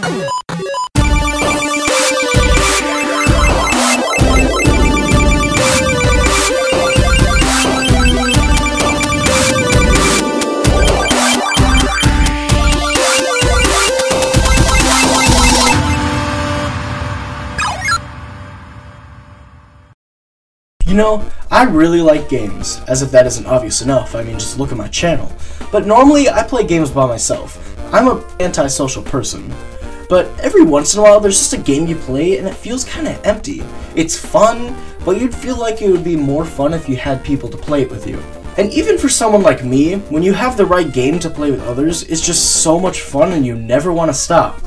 You know, I really like games, as if that isn't obvious enough. I mean, just look at my channel. But normally, I play games by myself. I'm an antisocial person. But every once in a while, there's just a game you play and it feels kinda empty. It's fun, but you'd feel like it would be more fun if you had people to play it with you. And even for someone like me, when you have the right game to play with others, it's just so much fun and you never want to stop.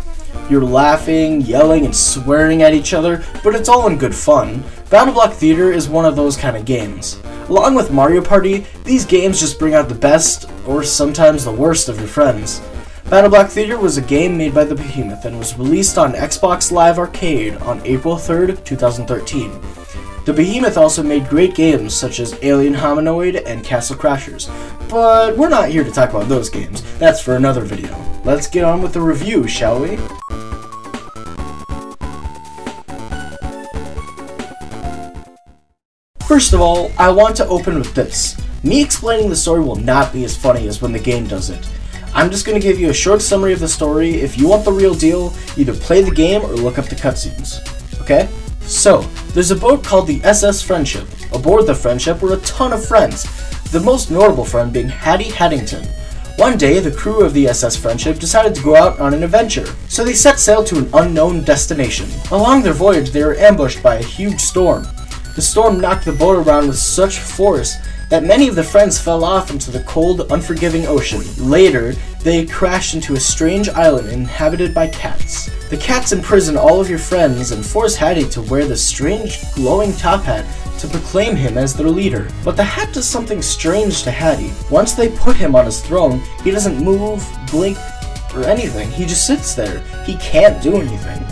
You're laughing, yelling, and swearing at each other, but it's all in good fun. BattleBlock Theater is one of those kind of games. Along with Mario Party, these games just bring out the best, or sometimes the worst, of your friends. BattleBlock Theater was a game made by the Behemoth and was released on Xbox Live Arcade on April 3rd, 2013. The Behemoth also made great games such as Alien Hominoid and Castle Crashers, but we're not here to talk about those games. That's for another video. Let's get on with the review, shall we? First of all, I want to open with this. Me explaining the story will not be as funny as when the game does it. I'm just going to give you a short summary of the story. If you want the real deal, either play the game or look up the cutscenes. Okay? So, there's a boat called the SS Friendship. Aboard the Friendship were a ton of friends, the most notable friend being Hattie Haddington. One day, the crew of the SS Friendship decided to go out on an adventure, so they set sail to an unknown destination. Along their voyage, they were ambushed by a huge storm. The storm knocked the boat around with such force that many of the friends fell off into the cold, unforgiving ocean. Later, they crashed into a strange island inhabited by cats. The cats imprison all of your friends and force Hattie to wear this strange, glowing top hat to proclaim him as their leader. But the hat does something strange to Hattie. Once they put him on his throne, he doesn't move, blink, or anything. He just sits there. He can't do anything.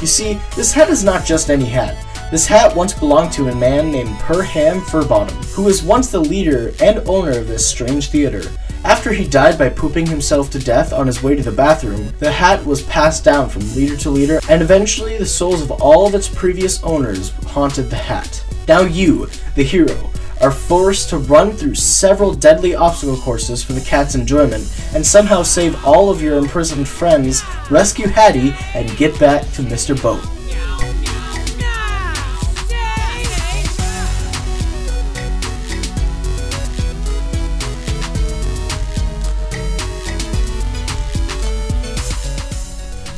You see, this hat is not just any hat. This hat once belonged to a man named Perham Furbottom, who was once the leader and owner of this strange theater. After he died by pooping himself to death on his way to the bathroom, the hat was passed down from leader to leader, and eventually the souls of all of its previous owners haunted the hat. Now you, the hero, are forced to run through several deadly obstacle courses for the cat's enjoyment, and somehow save all of your imprisoned friends, rescue Hattie, and get back to Mr. Boat.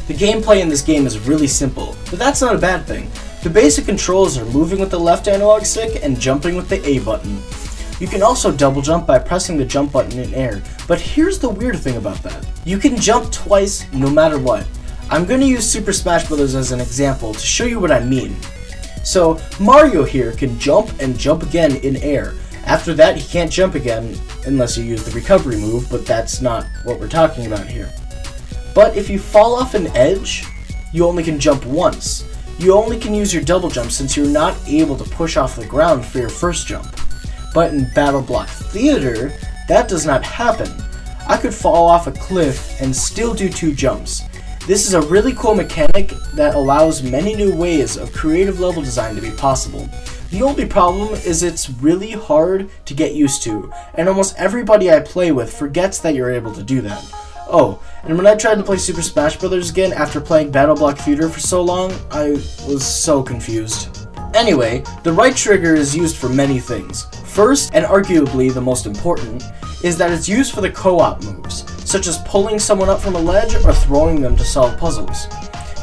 The gameplay in this game is really simple, but that's not a bad thing. The basic controls are moving with the left analog stick and jumping with the A button. You can also double jump by pressing the jump button in air, but here's the weird thing about that. You can jump twice no matter what. I'm going to use Super Smash Bros. As an example to show you what I mean. So, Mario here can jump and jump again in air. After that, he can't jump again unless you use the recovery move, but that's not what we're talking about here. But if you fall off an edge, you only can jump once. You only can use your double jump since you're not able to push off the ground for your first jump. But in BattleBlock Theater, that does not happen. I could fall off a cliff and still do 2 jumps. This is a really cool mechanic that allows many new ways of creative level design to be possible. The only problem is it's really hard to get used to, and almost everybody I play with forgets that you're able to do that. Oh, and when I tried to play Super Smash Bros. Again after playing BattleBlock Theater for so long, I was so confused. Anyway, the right trigger is used for many things. First, and arguably the most important, is that it's used for the co-op moves, such as pulling someone up from a ledge or throwing them to solve puzzles.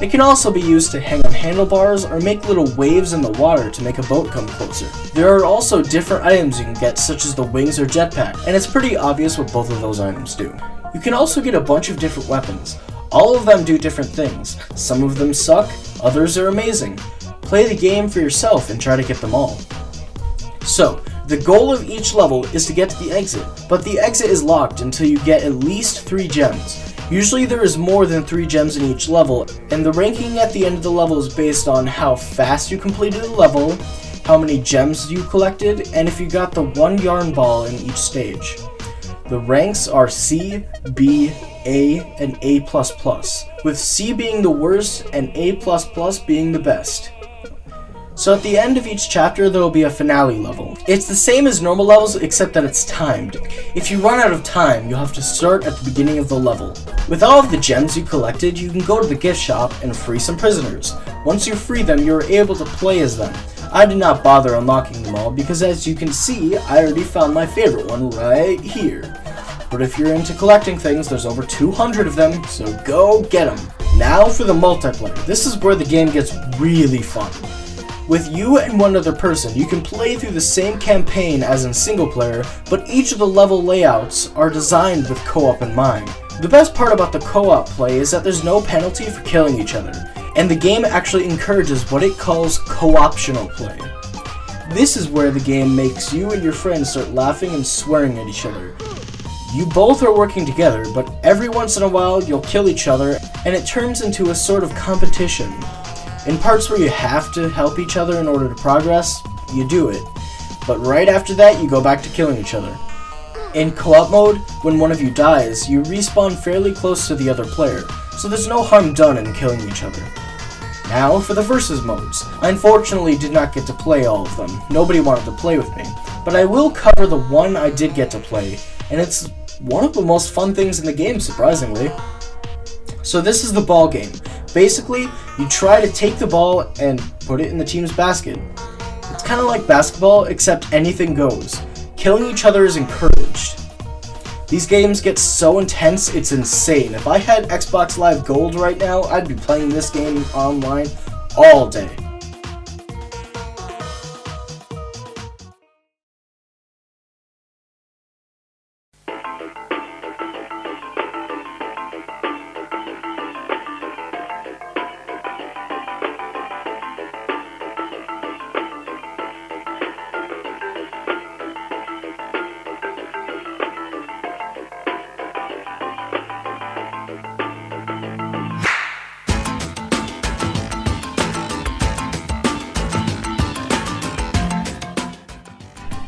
It can also be used to hang on handlebars or make little waves in the water to make a boat come closer. There are also different items you can get, such as the wings or jetpack, and it's pretty obvious what both of those items do. You can also get a bunch of different weapons. All of them do different things. Some of them suck, others are amazing. Play the game for yourself and try to get them all. So, the goal of each level is to get to the exit, but the exit is locked until you get at least 3 gems. Usually there is more than 3 gems in each level, and the ranking at the end of the level is based on how fast you completed the level, how many gems you collected, and if you got the 1 yarn ball in each stage. The ranks are C, B, A, and A++, with C being the worst and A++ being the best. So at the end of each chapter, there will be a finale level. It's the same as normal levels, except that it's timed. If you run out of time, you'll have to start at the beginning of the level. With all of the gems you collected, you can go to the gift shop and free some prisoners. Once you free them, you're able to play as them. I did not bother unlocking them all, because as you can see, I already found my favorite one right here. But if you're into collecting things, there's over 200 of them, so go get them. Now for the multiplayer. This is where the game gets really fun. With you and one other person, you can play through the same campaign as in single player, but each of the level layouts are designed with co-op in mind. The best part about the co-op play is that there's no penalty for killing each other, and the game actually encourages what it calls co-optional play. This is where the game makes you and your friends start laughing and swearing at each other. You both are working together, but every once in a while you'll kill each other, and it turns into a sort of competition. In parts where you have to help each other in order to progress, you do it. But right after that, you go back to killing each other. In co-op mode, when one of you dies, you respawn fairly close to the other player, so there's no harm done in killing each other. Now for the versus modes. I unfortunately did not get to play all of them. Nobody wanted to play with me. But I will cover the one I did get to play, and it's one of the most fun things in the game, surprisingly. So this is the ball game. Basically, you try to take the ball and put it in the team's basket. It's kind of like basketball, except anything goes. Killing each other is encouraged. These games get so intense, it's insane. If I had Xbox Live Gold right now, I'd be playing this game online all day.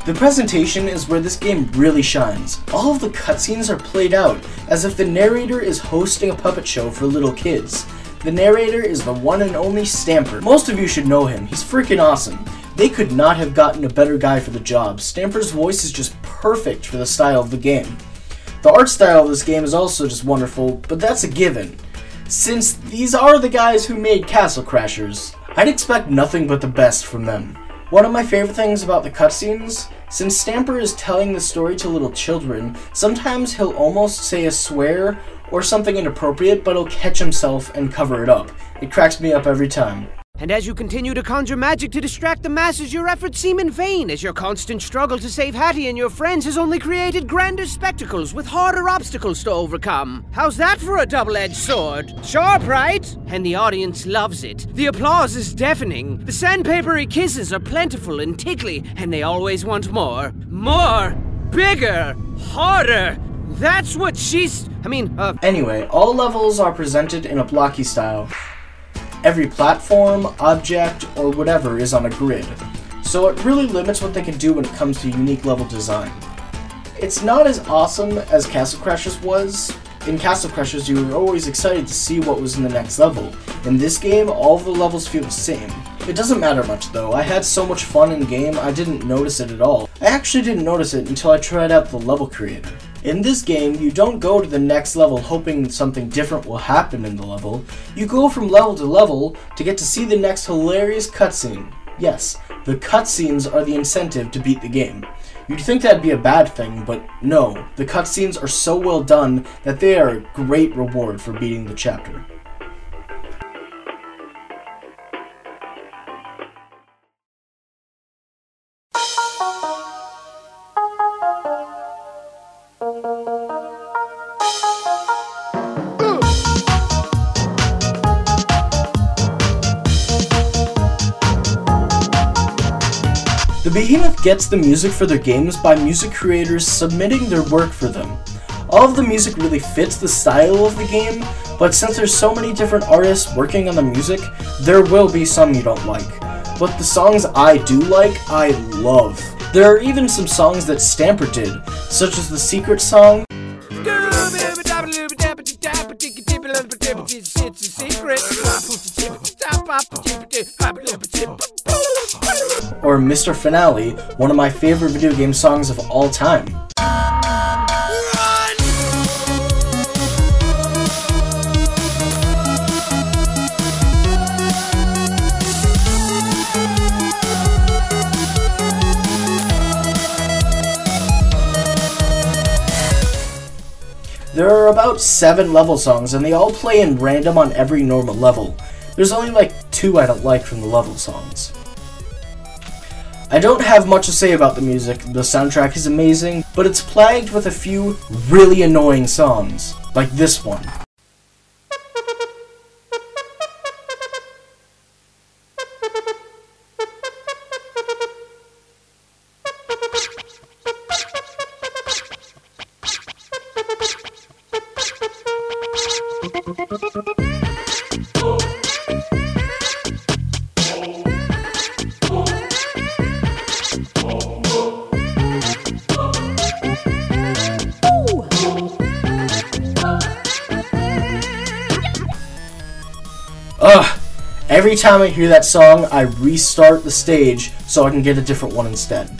The presentation is where this game really shines. All of the cutscenes are played out, as if the narrator is hosting a puppet show for little kids. The narrator is the one and only Stamper. Most of you should know him, he's freaking awesome. They could not have gotten a better guy for the job. Stamper's voice is just perfect for the style of the game. The art style of this game is also just wonderful, but that's a given. Since these are the guys who made Castle Crashers, I'd expect nothing but the best from them. One of my favorite things about the cutscenes, since Stamper is telling the story to little children, sometimes he'll almost say a swear or something inappropriate, but he'll catch himself and cover it up. It cracks me up every time. And as you continue to conjure magic to distract the masses, your efforts seem in vain, as your constant struggle to save Hattie and your friends has only created grander spectacles with harder obstacles to overcome. How's that for a double-edged sword? Sharp, right? And the audience loves it. The applause is deafening. The sandpapery kisses are plentiful and tickly, and they always want more. More! Bigger! Harder! That's what Anyway, all levels are presented in a blocky style. Every platform, object, or whatever is on a grid, so it really limits what they can do when it comes to unique level design. It's not as awesome as Castle Crashers was. In Castle Crashers, you were always excited to see what was in the next level. In this game, all of the levels feel the same. It doesn't matter much though. I had so much fun in the game, I didn't notice it at all. I actually didn't notice it until I tried out the level creator. In this game, you don't go to the next level hoping something different will happen in the level. You go from level to level to get to see the next hilarious cutscene. Yes, the cutscenes are the incentive to beat the game. You'd think that'd be a bad thing, but no. The cutscenes are so well done that they are a great reward for beating the chapter. The Behemoth gets the music for their games by music creators submitting their work for them. All of the music really fits the style of the game, but since there's so many different artists working on the music, there will be some you don't like. But the songs I do like, I love. There are even some songs that Stamper did, such as the Secret song, or Mr. Finale, one of my favorite video game songs of all time. There are about 7 level songs, and they all play in random on every normal level. There's only like 2 I don't like from the level songs. I don't have much to say about the music. The soundtrack is amazing, but it's plagued with a few really annoying songs, like this one. Ugh! Every time I hear that song, I restart the stage so I can get a different one instead.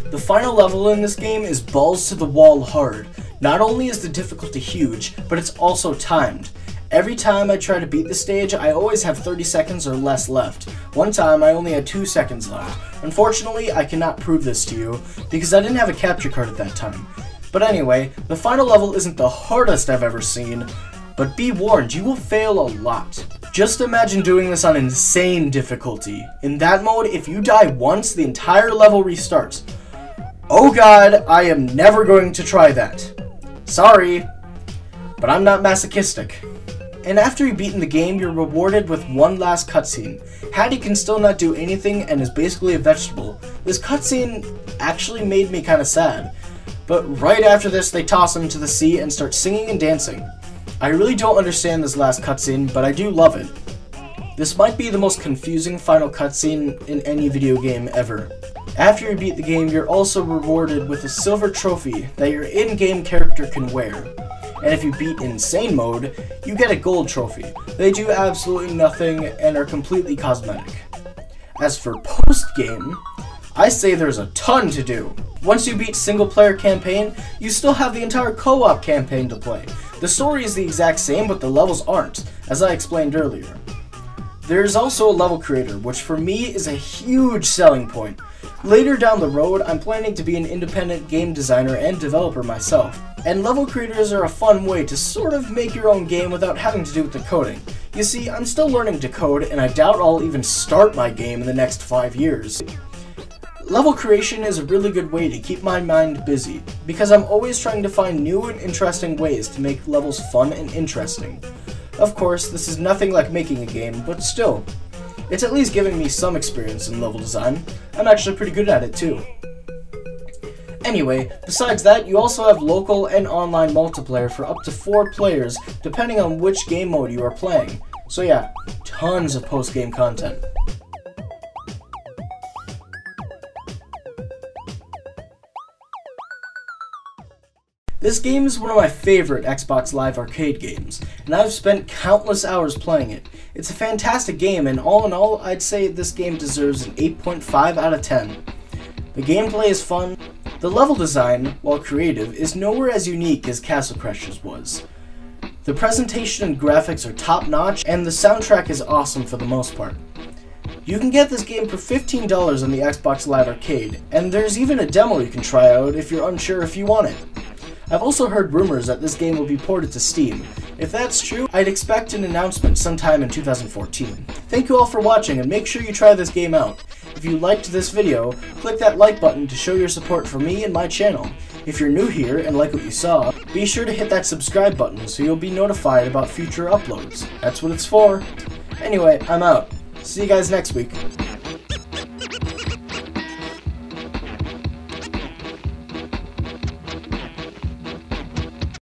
The final level in this game is balls to the wall hard. Not only is the difficulty huge, but it's also timed. Every time I try to beat the stage, I always have 30 seconds or less left. One time I only had 2 seconds left. Unfortunately, I cannot prove this to you, because I didn't have a capture card at that time. But anyway, the final level isn't the hardest I've ever seen, but be warned, you will fail a lot. Just imagine doing this on insane difficulty. In that mode, if you die once, the entire level restarts. Oh god, I am never going to try that. Sorry, but I'm not masochistic. And after you've beaten the game, you're rewarded with one last cutscene. Hattie can still not do anything and is basically a vegetable. This cutscene actually made me kinda sad. But right after this, they toss him into the sea and start singing and dancing. I really don't understand this last cutscene, but I do love it. This might be the most confusing final cutscene in any video game ever. After you beat the game, you're also rewarded with a silver trophy that your in-game character can wear. And if you beat Insane Mode, you get a gold trophy. They do absolutely nothing and are completely cosmetic. As for post-game, I say there's a ton to do. Once you beat single-player campaign, you still have the entire co-op campaign to play. The story is the exact same, but the levels aren't, as I explained earlier. There's also a level creator, which for me is a huge selling point. Later down the road, I'm planning to be an independent game designer and developer myself, and level creators are a fun way to sort of make your own game without having to do with the coding. You see, I'm still learning to code, and I doubt I'll even start my game in the next 5 years. Level creation is a really good way to keep my mind busy, because I'm always trying to find new and interesting ways to make levels fun and interesting. Of course, this is nothing like making a game, but still. It's at least giving me some experience in level design. I'm actually pretty good at it too. Anyway, besides that, you also have local and online multiplayer for up to 4 players, depending on which game mode you are playing. So yeah, tons of post-game content. This game is one of my favorite Xbox Live Arcade games, and I've spent countless hours playing it. It's a fantastic game, and all in all, I'd say this game deserves an 8.5 out of 10. The gameplay is fun. The level design, while creative, is nowhere as unique as Castle Crashers was. The presentation and graphics are top-notch, and the soundtrack is awesome for the most part. You can get this game for $15 on the Xbox Live Arcade, and there's even a demo you can try out if you're unsure if you want it. I've also heard rumors that this game will be ported to Steam. If that's true, I'd expect an announcement sometime in 2014. Thank you all for watching, and make sure you try this game out. If you liked this video, click that like button to show your support for me and my channel. If you're new here and like what you saw, Be sure to hit that subscribe button so you'll be notified about future uploads. That's what it's for. Anyway, I'm out. See you guys next week.